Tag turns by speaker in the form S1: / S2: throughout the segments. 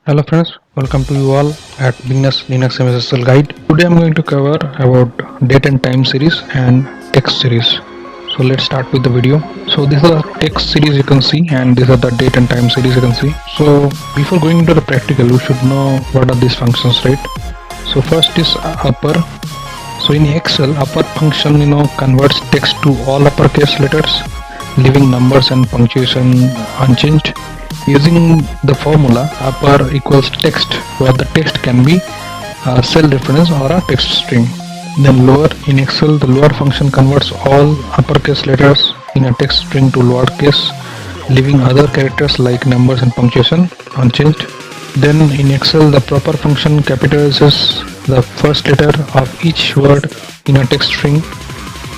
S1: Hello friends, welcome to you all at Beginners Linux MSSL Guide. Today I'm going to cover about date and time series and text series. So let's start with the video. So this is the text series you can see, and these are the date and time series you can see. So before going into the practical, you should know what are these functions, right? So first is upper. So in Excel, upper function converts text to all uppercase letters, leaving numbers and punctuation unchanged. Using the formula upper equals text, where the text can be a cell reference or a text string. Then lower, in Excel the lower function converts all uppercase letters in a text string to lowercase, leaving other characters like numbers and punctuation unchanged. Then in Excel the proper function capitalizes the first letter of each word in a text string,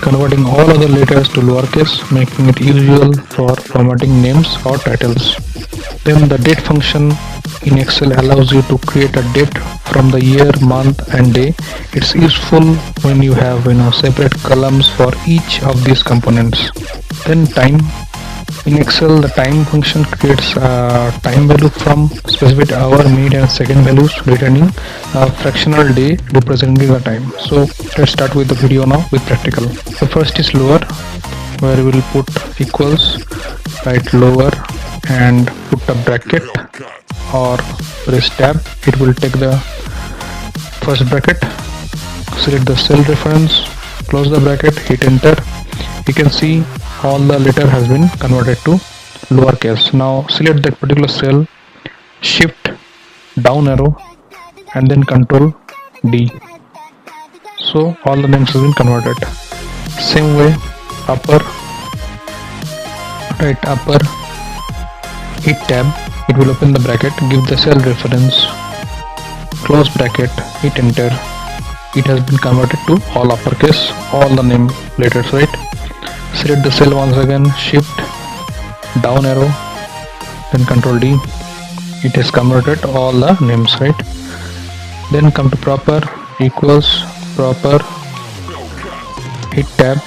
S1: converting all other letters to lowercase, making it usual for formatting names or titles. Then the date function in Excel allows you to create a date from the year, month and day. It's useful when you have separate columns for each of these components. Then time. In Excel, the time function creates a time value from specified hour, minute and second values, returning a fractional day representing the time. So let's start with the video now with practical. The first is lower, where we will put equals, write lower and put a bracket or press tab. It will take the first bracket, select the cell reference, close the bracket, hit enter. You can see all the letter has been converted to lowercase. Now select that particular cell, shift down arrow and then control D. So all the names have been converted. Same way upper, right upper, hit tab, it will open the bracket, give the cell reference, close bracket, hit enter. It has been converted to all uppercase, all the name letters, right? Select the cell once again, shift down arrow, then control D. It has converted all the names, right? Then come to proper, equals, proper, hit tab,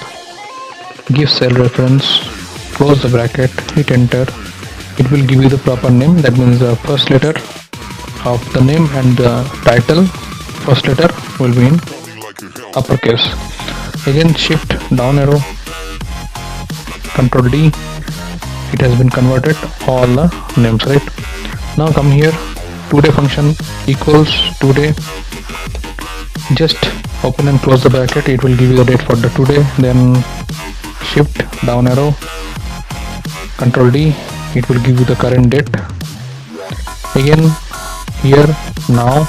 S1: give cell reference, close the bracket, hit enter. It will give you the proper name, that means the first letter of the name and the title, first letter will be in uppercase. Again shift down arrow, control D, it has been converted all the names, right? Now come here, today function equals today, just open and close the bracket, it will give you the date for the today. Then shift down arrow, control D, it will give you the current date. Again here, now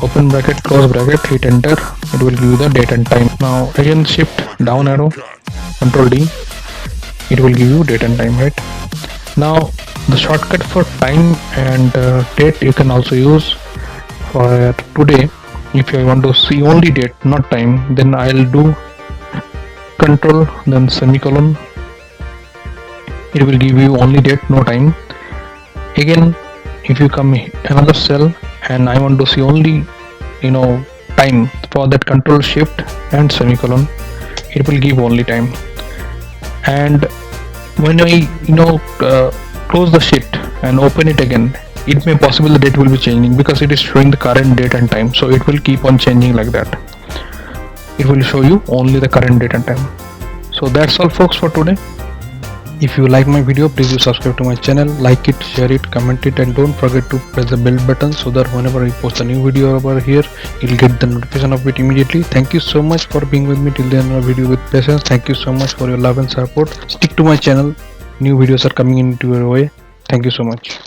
S1: open bracket, close bracket, hit enter, it will give you the date and time. Now again shift down arrow, control D, it will give you date and time, right? Now the shortcut for time and date you can also use for today. If I want to see only date, not time, then I'll do control then semicolon, it will give you only date, no time. Again if you come another cell and I want to see only time, for that control shift and semicolon, it will give only time. And when I close the sheet and open it again, it may possible the date will be changing because it is showing the current date and time, so it will keep on changing like that. It will show you only the current date and time. So that's all folks for today. If you like my video, please do subscribe to my channel, like it, share it, comment it, and don't forget to press the bell button so that whenever I post a new video over here, you'll get the notification of it immediately. Thank you so much for being with me till the end of the video with patience. Thank you so much for your love and support. Stick to my channel, new videos are coming into your way. Thank you so much.